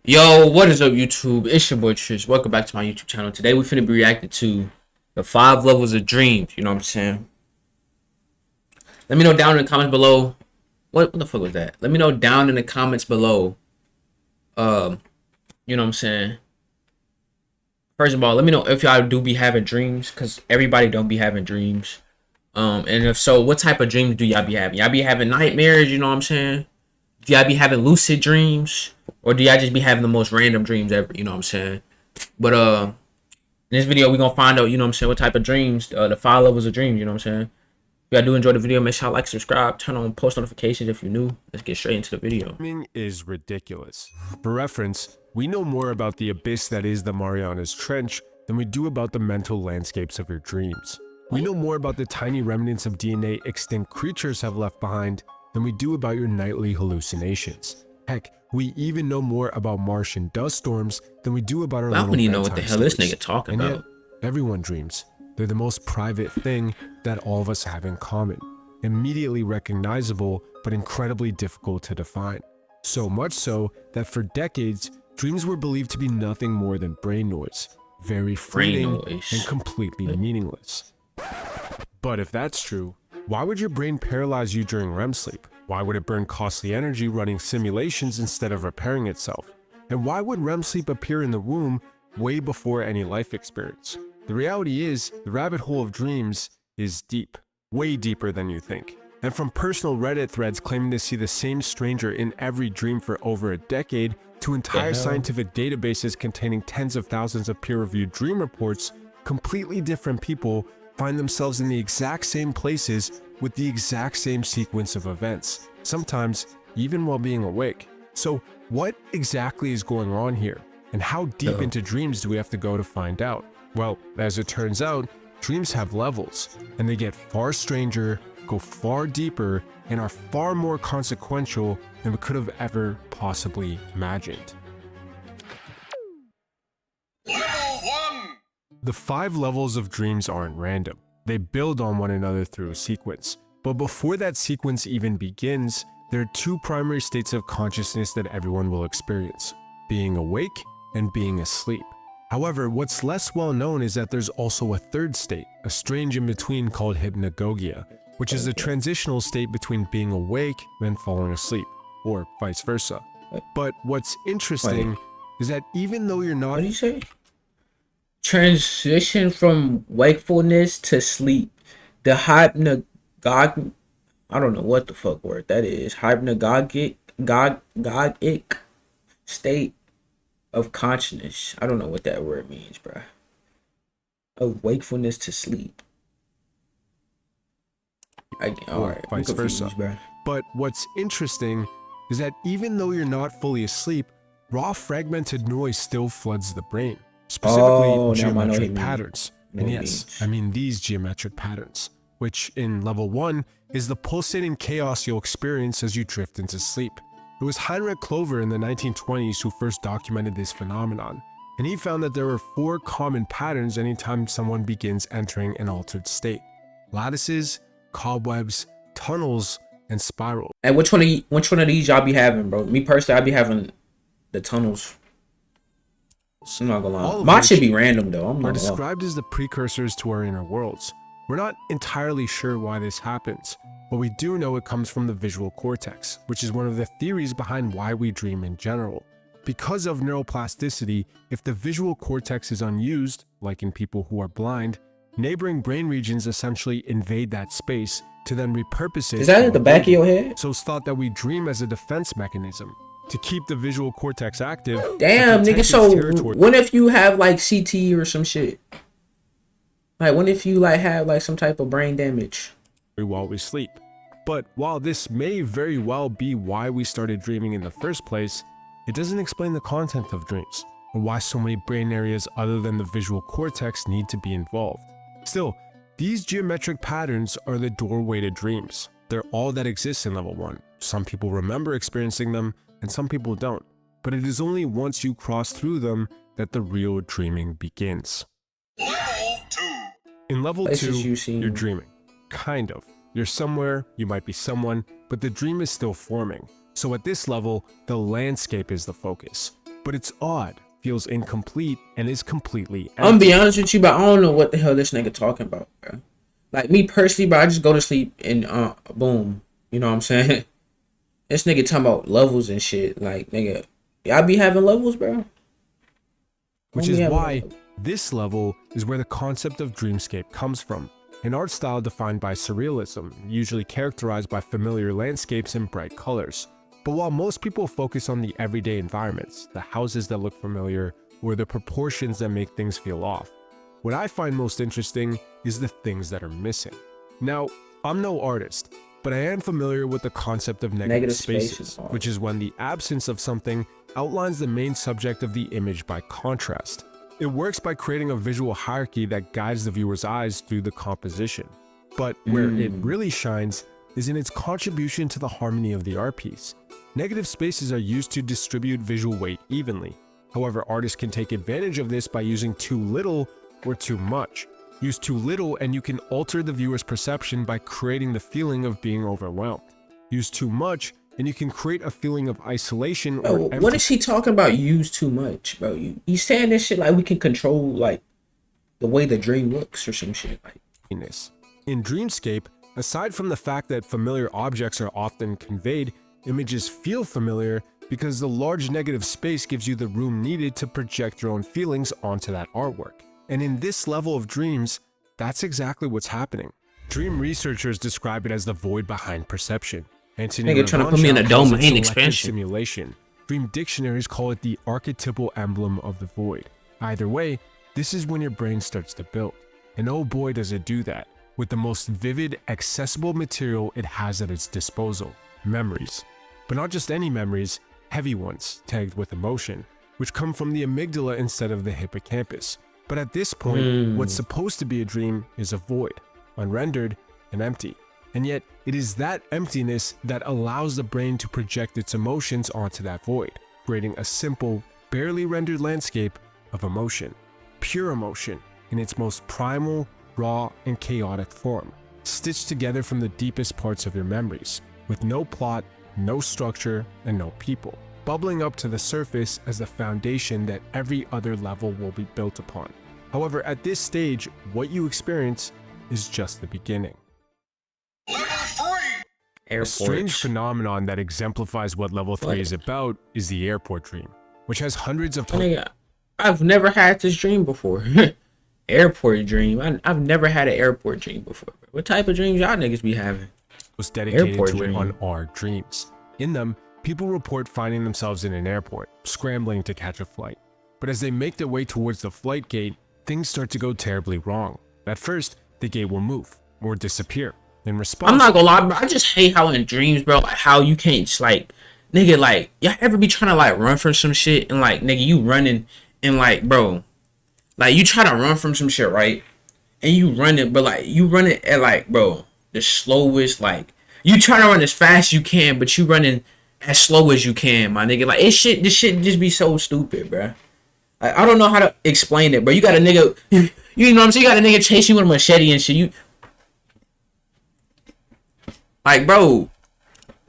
Yo, what is up, YouTube? It's your boy Tristan. Welcome back to my YouTube channel. Today we finna be reacting to the 5 levels of dreams. You know what I'm saying? Let me know down in the comments below. What the fuck was that? Let me know down in the comments below. Um, you know what I'm saying? First of all, let me know if y'all do be having dreams, cause everybody don't be having dreams. And if so, what type of dreams do y'all be having? Y'all be having nightmares? You know what I'm saying? Do y'all be having lucid dreams, or do y'all just be having the most random dreams ever? You know what I'm saying? But in this video, we're gonna find out, you know what I'm saying, what type of dreams, the 5 levels of dreams, you know what I'm saying? If y'all do enjoy the video, make sure y'all like, subscribe, turn on post notifications if you're new. Let's get straight into the video. Dreaming is ridiculous. For reference, we know more about the abyss that is the Marianas Trench than we do about the mental landscapes of your dreams. We know more about the tiny remnants of DNA extinct creatures have left behind than we do about your nightly hallucinations. Heck, we even know more about Martian dust storms than we do about our I little don't even know what bedtime the hell this stories. nigga talking And yet, about. everyone dreams. They're the most private thing that all of us have in common. Immediately recognizable, but incredibly difficult to define. So much so that for decades, dreams were believed to be nothing more than brain noise, very fleeting and completely meaningless. But if that's true, why would your brain paralyze you during REM sleep? Why would it burn costly energy running simulations instead of repairing itself? And why would REM sleep appear in the womb way before any life experience? The reality is, the rabbit hole of dreams is deep, way deeper than you think. And from personal Reddit threads claiming to see the same stranger in every dream for over a decade, to entire scientific databases containing tens of thousands of peer-reviewed dream reports, completely different people find themselves in the exact same places with the exact same sequence of events, sometimes even while being awake. So what exactly is going on here? And how deep into dreams do we have to go to find out? Well, as it turns out, dreams have levels, and they get far stranger, go far deeper, and are far more consequential than we could have ever possibly imagined. The 5 levels of dreams aren't random. They build on one another through a sequence. But before that sequence even begins, there are 2 primary states of consciousness that everyone will experience: being awake and being asleep. However, what's less well known is that there's also a 3rd state, a strange in-between called hypnagogia, which is a transitional state between being awake and falling asleep, or vice versa. But what's interesting is that even though you're not— What do you say? Transition from wakefulness to sleep. The hypnagogic, I don't know what the fuck word that is. Hypnagogic, gogic state of consciousness. I don't know what that word means, bro. Of wakefulness to sleep. Alright, vice versa. Bro. But what's interesting is that even though you're not fully asleep, raw fragmented noise still floods the brain, specifically geometric patterns. And yes, I mean these geometric patterns, which in level 1 is the pulsating chaos you'll experience as you drift into sleep. It was Heinrich Clover in the 1920s who first documented this phenomenon, and he found that there were 4 common patterns anytime someone begins entering an altered state: lattices, cobwebs, tunnels, and spirals. And which one of these y'all be having, bro? Me personally, I be having the tunnels. I'm not gonna lie. Mine should be random though. I'm not are described as the precursors to our inner worlds. We're not entirely sure why this happens, but we do know it comes from the visual cortex, which is one of the theories behind why we dream in general. Because of neuroplasticity, if the visual cortex is unused, like in people who are blind, neighboring brain regions essentially invade that space to then repurpose it. Is that at the back of your head? So it's thought that we dream as a defense mechanism to keep the visual cortex active. Damn, nigga. So what if you have like CT or some shit? Like, what if you like have like some type of brain damage while we sleep? But while this may very well be why we started dreaming in the first place, it doesn't explain the content of dreams or why so many brain areas other than the visual cortex need to be involved. Still, these geometric patterns are the doorway to dreams. They're all that exists in level 1. Some people remember experiencing them, and some people don't. But it is only once you cross through them that the real dreaming begins. Level 2. In level 2, you're dreaming. Kind of. You're somewhere, you might be someone, but the dream is still forming. So at this level, the landscape is the focus. but it's odd, feels incomplete, and is completely empty. I'm gonna be honest with you, but I don't know what the hell this nigga talking about, bro. Like me personally, bro, I just go to sleep and boom. You know what I'm saying? This nigga talking about levels and shit. Like, nigga, y'all be having levels, bro? Which is why this level is where the concept of dreamscape comes from. An art style defined by surrealism, usually characterized by familiar landscapes and bright colors. But while most people focus on the everyday environments, the houses that look familiar, or the proportions that make things feel off, what I find most interesting is the things that are missing. Now, I'm no artist, but I am familiar with the concept of negative spaces, which is when the absence of something outlines the main subject of the image by contrast. It works by creating a visual hierarchy that guides the viewer's eyes through the composition. But where it really shines is in its contribution to the harmony of the art piece. Negative spaces are used to distribute visual weight evenly. However, artists can take advantage of this by using too little or too much. Use too little and you can alter the viewer's perception by creating the feeling of being overwhelmed. Use too much and you can create a feeling of isolation or emptiness. What is he talking about? Use too much, bro? You saying this shit like we can control like the way the dream looks or some shit like. In Dreamscape, aside from the fact that familiar objects are often conveyed, images feel familiar because the large negative space gives you the room needed to project your own feelings onto that artwork. And in this level of dreams, that's exactly what's happening. Dream researchers describe it as the void behind perception. Nigga trying to put me in a domain expansion. Simulation. Dream dictionaries call it the archetypal emblem of the void. Either way, this is when your brain starts to build. And oh boy does it do that, with the most vivid, accessible material it has at its disposal, memories. But not just any memories, heavy ones, tagged with emotion, which come from the amygdala instead of the hippocampus. But at this point, what's supposed to be a dream is a void, unrendered and empty. And yet, it is that emptiness that allows the brain to project its emotions onto that void, creating a simple, barely rendered landscape of emotion. Pure emotion, in its most primal, raw, and chaotic form, stitched together from the deepest parts of your memories, with no plot, no structure, and no people, bubbling up to the surface as the foundation that every other level will be built upon. However, at this stage, what you experience is just the beginning. A strange phenomenon that exemplifies what level 3 is about is the airport dream, which has hundreds of I've never had this dream before. Airport dream. I've never had an airport dream before. What type of dreams y'all niggas be having? Was dedicated to it on our dreams. In them, people report finding themselves in an airport, scrambling to catch a flight. But as they make their way towards the flight gate, things start to go terribly wrong. At first, the gate will move or disappear. In response, I'm not gonna lie, bro. I just hate how in dreams, bro, like how you can't just like, nigga, like y'all ever be trying to like run from some shit and like, nigga, you running and like, bro, like you try to run from some shit, right? And you run it, but like you run it at like, bro, the slowest. Like you try to run as fast as you can, but you running as slow as you can, my nigga. Like this shit just be so stupid, bro. Like, I don't know how to explain it, bro. You got a nigga, you know what I'm saying? You got a nigga chasing you with a machete and shit. You. Like, bro.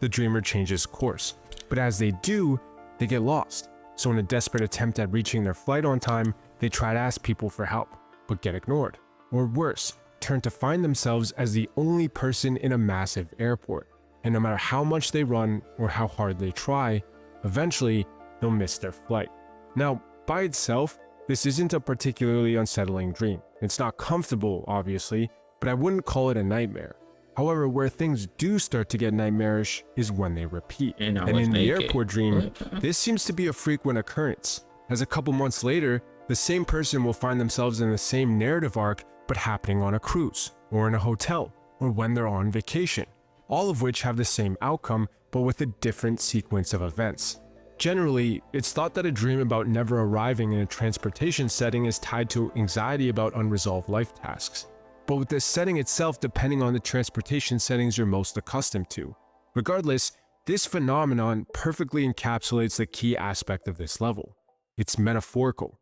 The dreamer changes course, but as they do, they get lost. So in a desperate attempt at reaching their flight on time, they try to ask people for help, but get ignored. Or worse, turn to find themselves as the only person in a massive airport. And no matter how much they run or how hard they try, eventually they'll miss their flight. Now, by itself, this isn't a particularly unsettling dream. It's not comfortable, obviously, but I wouldn't call it a nightmare. However, where things do start to get nightmarish is when they repeat. And in the airport dream, this seems to be a frequent occurrence, as a couple months later, the same person will find themselves in the same narrative arc, but happening on a cruise, or in a hotel, or when they're on vacation, all of which have the same outcome, but with a different sequence of events. Generally, it's thought that a dream about never arriving in a transportation setting is tied to anxiety about unresolved life tasks. But with the setting itself depending on the transportation settings you're most accustomed to. Regardless, this phenomenon perfectly encapsulates the key aspect of this level. It's metaphorical.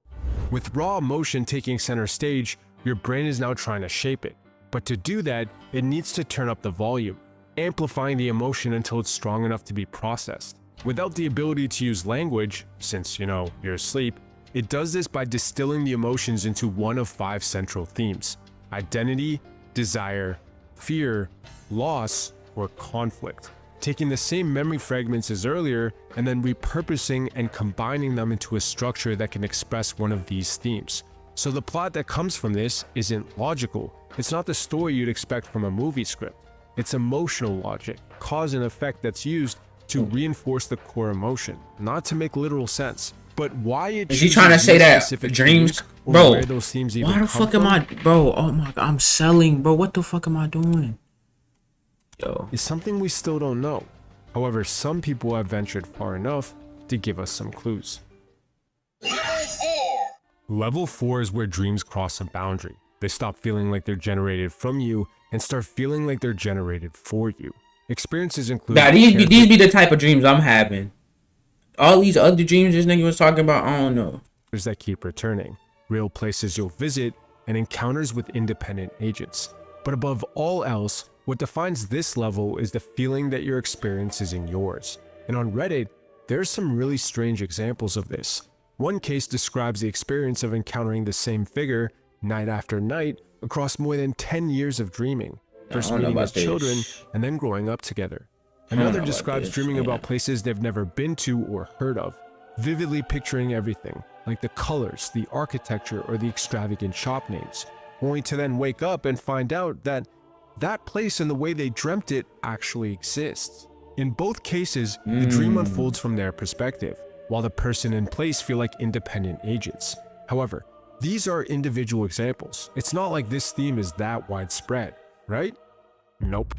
With raw emotion taking center stage, your brain is now trying to shape it. But to do that, it needs to turn up the volume, amplifying the emotion until it's strong enough to be processed. Without the ability to use language, since, you're asleep, it does this by distilling the emotions into one of 5 central themes: identity, desire, fear, loss, or conflict. Taking the same memory fragments as earlier and then repurposing and combining them into a structure that can express one of these themes. So the plot that comes from this isn't logical. It's not the story you'd expect from a movie script. It's emotional logic, cause and effect that's used to reinforce the core emotion, not to make literal sense. But why it is he trying to say that dreams, bro? Where those themes even why the fuck am I, bro? Oh my god, I'm selling, bro. What the fuck am I doing? Yo, is something we still don't know. However, some people have ventured far enough to give us some clues. Level 4 is where dreams cross a boundary. They stop feeling like they're generated from you and start feeling like they're generated for you. Experiences include... Nah, these be the type of dreams I'm having. All these other dreams this nigga was talking about, I don't know. That keep returning, real places you'll visit, and encounters with independent agents. But above all else, what defines this level is the feeling that your experience isn't yours. And on Reddit, there's some really strange examples of this. One case describes the experience of encountering the same figure night after night across more than 10 years of dreaming. First meeting as children and then growing up together. Another describes dreaming about places they've never been to or heard of, vividly picturing everything, like the colors, the architecture, or the extravagant shop names, only to then wake up and find out that that place and the way they dreamt it actually exists. In both cases, the dream unfolds from their perspective, while the person and place feel like independent agents. However, these are individual examples. It's not like this theme is that widespread, right? Nope.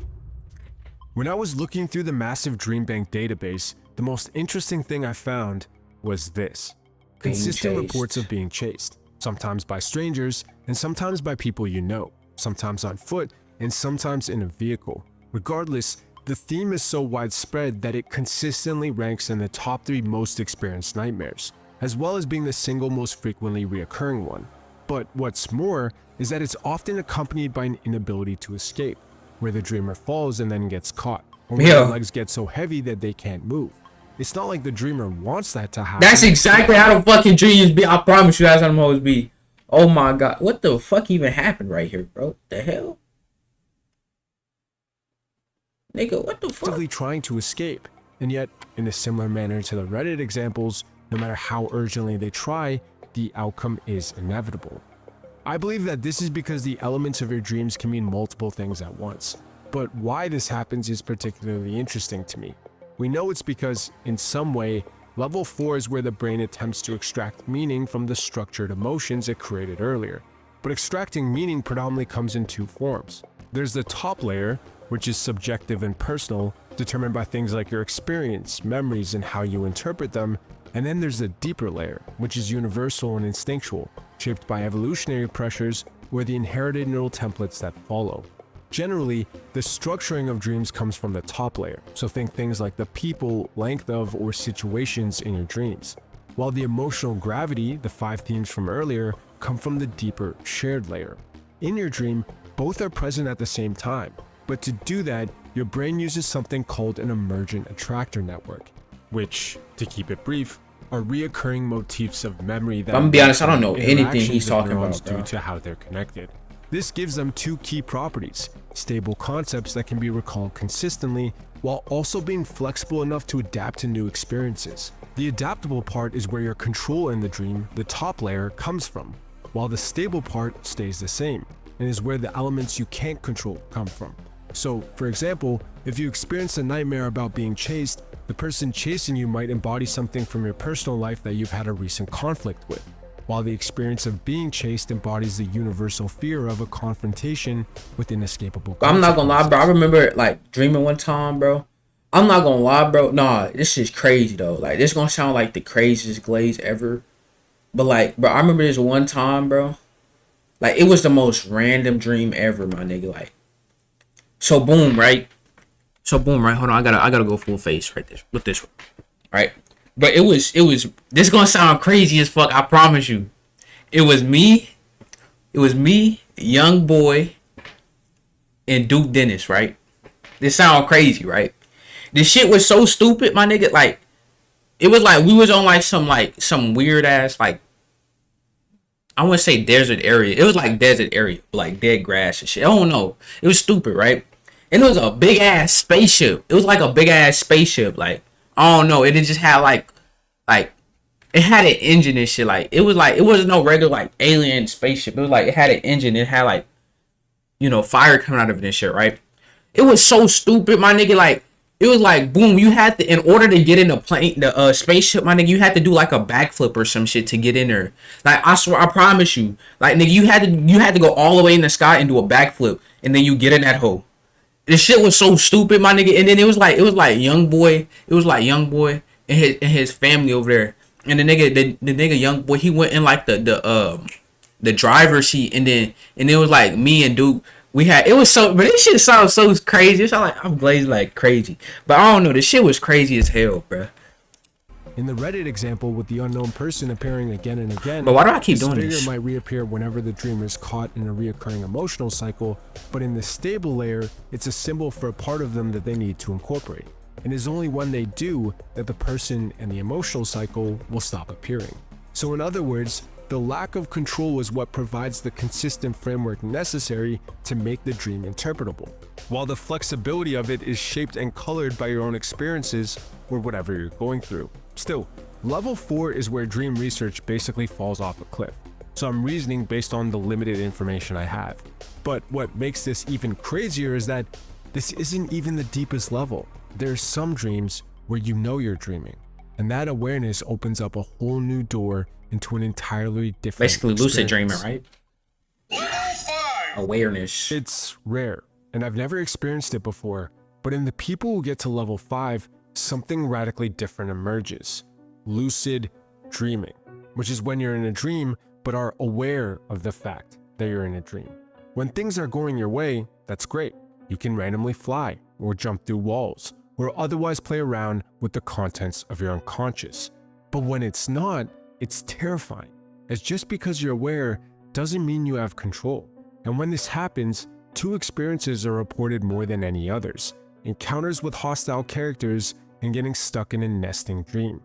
When I was looking through the massive dream bank database, the most interesting thing I found was this. Consistent reports of being chased, sometimes by strangers and sometimes by people you know, sometimes on foot and sometimes in a vehicle. Regardless, the theme is so widespread that it consistently ranks in the top 3 most experienced nightmares, as well as being the single most frequently reoccurring one. But what's more is that it's often accompanied by an inability to escape, where the dreamer falls and then gets caught, or where their legs get so heavy that they can't move. It's not like the dreamer wants that to happen. That's exactly how the fucking dreams be. I promise you, that's how them always be. Oh my god, what the fuck even happened right here, bro? The hell? Nigga, what the fuck? Actively trying to escape, and yet, in a similar manner to the Reddit examples, no matter how urgently they try, the outcome is inevitable. I believe that this is because the elements of your dreams can mean multiple things at once. But why this happens is particularly interesting to me. We know it's because, in some way, level 4 is where the brain attempts to extract meaning from the structured emotions it created earlier. But extracting meaning predominantly comes in 2 forms. There's the top layer, which is subjective and personal, determined by things like your experience, memories, and how you interpret them. And then there's the deeper layer, which is universal and instinctual, shaped by evolutionary pressures or the inherited neural templates that follow. Generally, the structuring of dreams comes from the top layer, so think things like the people, length of, or situations in your dreams. While the emotional gravity, the 5 themes from earlier, come from the deeper, shared layer. In your dream, both are present at the same time, but to do that, your brain uses something called an emergent attractor network, which, to keep it brief, are reoccurring motifs of memory that... I'm gonna be honest, I don't know anything he's talking about, due to how they're connected. This gives them 2 key properties: stable concepts that can be recalled consistently, while also being flexible enough to adapt to new experiences. The adaptable part is where your control in the dream, the top layer, comes from, while the stable part stays the same, and is where the elements you can't control come from. So, for example, if you experience a nightmare about being chased, the person chasing you might embody something from your personal life that you've had a recent conflict with, while the experience of being chased embodies the universal fear of a confrontation with inescapable consequences. I'm not gonna lie, bro. I remember like dreaming one time, bro. I'm not gonna lie, bro. Nah, this is crazy though. Like, this gonna sound like the craziest glaze ever. But like, bro, I remember this one time, bro. Like, it was the most random dream ever, my nigga. Like, so boom, right? Hold on, I gotta go full face right there with this one, right? But it was. This gonna sound crazy as fuck. I promise you. It was me, young boy, and Duke Dennis, right? This sound crazy, right? This shit was so stupid, my nigga. Like, it was like we was on like some weird ass like I wouldn't say desert area. It was like desert area, like dead grass and shit. I don't know. It was stupid, right? And it was a big ass spaceship. It was like a big ass spaceship. Like I don't know. It just had like it had an engine and shit. Like it wasn't no regular like alien spaceship. It was like it had an engine. It had like fire coming out of it and shit, right? It was so stupid, my nigga. Like it was like boom. You had to in order to get in the spaceship, my nigga. You had to do like a backflip or some shit to get in there. Like I swear, I promise you, like nigga, you had to go all the way in the sky and do a backflip, and then you get in that hole. This shit was so stupid, my nigga. And then it was like young boy. It was like young boy and his family over there. And the nigga young boy, he went in like the driver's seat, and it was like me and Duke. We had it was so, but this shit sounds so crazy. It's like I'm glazed like crazy, but I don't know. This shit was crazy as hell, bro. In the Reddit example with the unknown person appearing again and again, but why do I keep doing this this? Figure might reappear whenever the dreamer is caught in a reoccurring emotional cycle, but in the stable layer, it's a symbol for a part of them that they need to incorporate. And it's only when they do that the person and the emotional cycle will stop appearing. So in other words, the lack of control is what provides the consistent framework necessary to make the dream interpretable, while the flexibility of it is shaped and colored by your own experiences or whatever you're going through. Still, level 4 is where dream research basically falls off a cliff, so I'm reasoning based on the limited information I have. But what makes this even crazier is that this isn't even the deepest level. There's some dreams where you know you're dreaming, and that awareness opens up a whole new door into an entirely different Basically lucid dreaming, experience. right? Awareness. It's rare, and I've never experienced it before, but in the people who get to level 5, something radically different emerges. Lucid dreaming, which is when you're in a dream but are aware of the fact that you're in a dream. When things are going your way, that's great. You can randomly fly, or jump through walls, or otherwise play around with the contents of your unconscious. But when it's not, it's terrifying, as just because you're aware doesn't mean you have control. And when this happens, 2 experiences are reported more than any others: encounters with hostile characters and getting stuck in a nesting dream.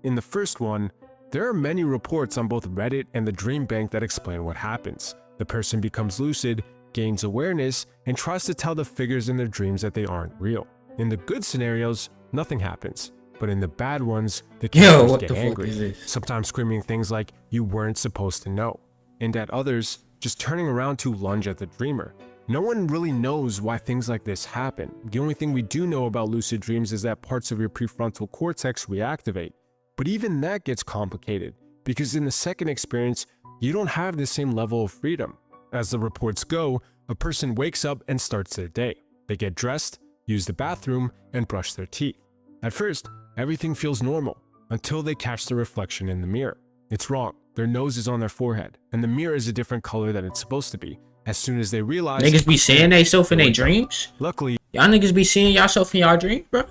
In the first one, there are many reports on both Reddit and the Dream Bank that explain what happens. The person becomes lucid, gains awareness, and tries to tell the figures in their dreams that they aren't real. In the good scenarios, nothing happens, but in the bad ones, the characters get angry, sometimes screaming things like, "You weren't supposed to know," and at others, just turning around to lunge at the dreamer. No one really knows why things like this happen. The only thing we do know about lucid dreams is that parts of your prefrontal cortex reactivate. But even that gets complicated, because in the second experience, you don't have the same level of freedom. As the reports go, a person wakes up and starts their day. They get dressed, use the bathroom, and brush their teeth. At first, everything feels normal, until they catch the reflection in the mirror. It's wrong. Their nose is on their forehead, and the mirror is a different color than it's supposed to be. As soon as they realize... Niggas be seeing they self in their dreams? Luckily... Y'all niggas be seeing y'allself in y'all dreams, bro?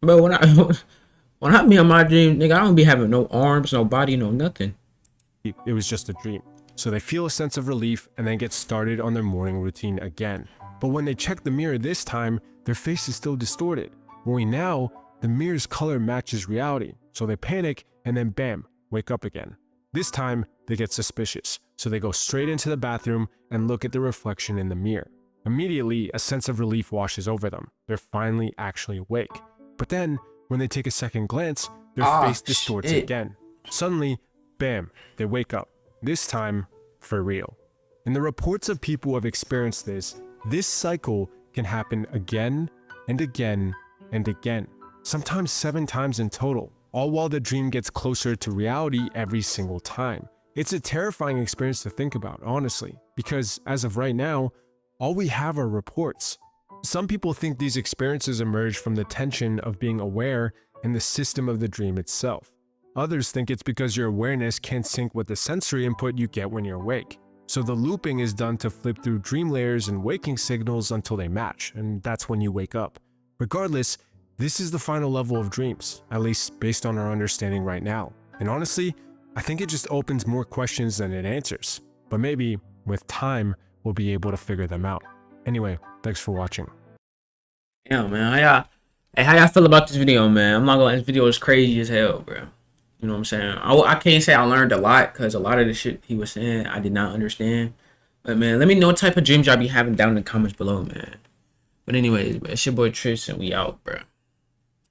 Bro, when I be in my dream, nigga, I don't be having no arms, no body, no nothing. It was just a dream. So they feel a sense of relief and then get started on their morning routine again. But when they check the mirror this time, their face is still distorted. Only now, the mirror's color matches reality. So they panic and then bam, wake up again. This time, they get suspicious. So they go straight into the bathroom and look at the reflection in the mirror. Immediately, a sense of relief washes over them. They're finally actually awake. But then, when they take a second glance, their face distorts again. Suddenly, bam, they wake up. This time, for real. In the reports of people who have experienced this cycle can happen again and again and again, sometimes 7 times in total, all while the dream gets closer to reality every single time. It's a terrifying experience to think about, honestly, because as of right now, all we have are reports. Some people think these experiences emerge from the tension of being aware and the system of the dream itself. Others think it's because your awareness can't sync with the sensory input you get when you're awake. So the looping is done to flip through dream layers and waking signals until they match, and that's when you wake up. Regardless, this is the final level of dreams, at least based on our understanding right now. And honestly, I think it just opens more questions than it answers. But maybe, with time, we'll be able to figure them out. Anyway, thanks for watching. Yeah, man. Hey, how y'all feel about this video, man? I'm not gonna. This video is crazy as hell, bro. You know what I'm saying? I can't say I learned a lot because a lot of the shit he was saying I did not understand. But man, let me know what type of dreams y'all be having down in the comments below, man. But anyways, man, it's your boy Tristan. We out, bro.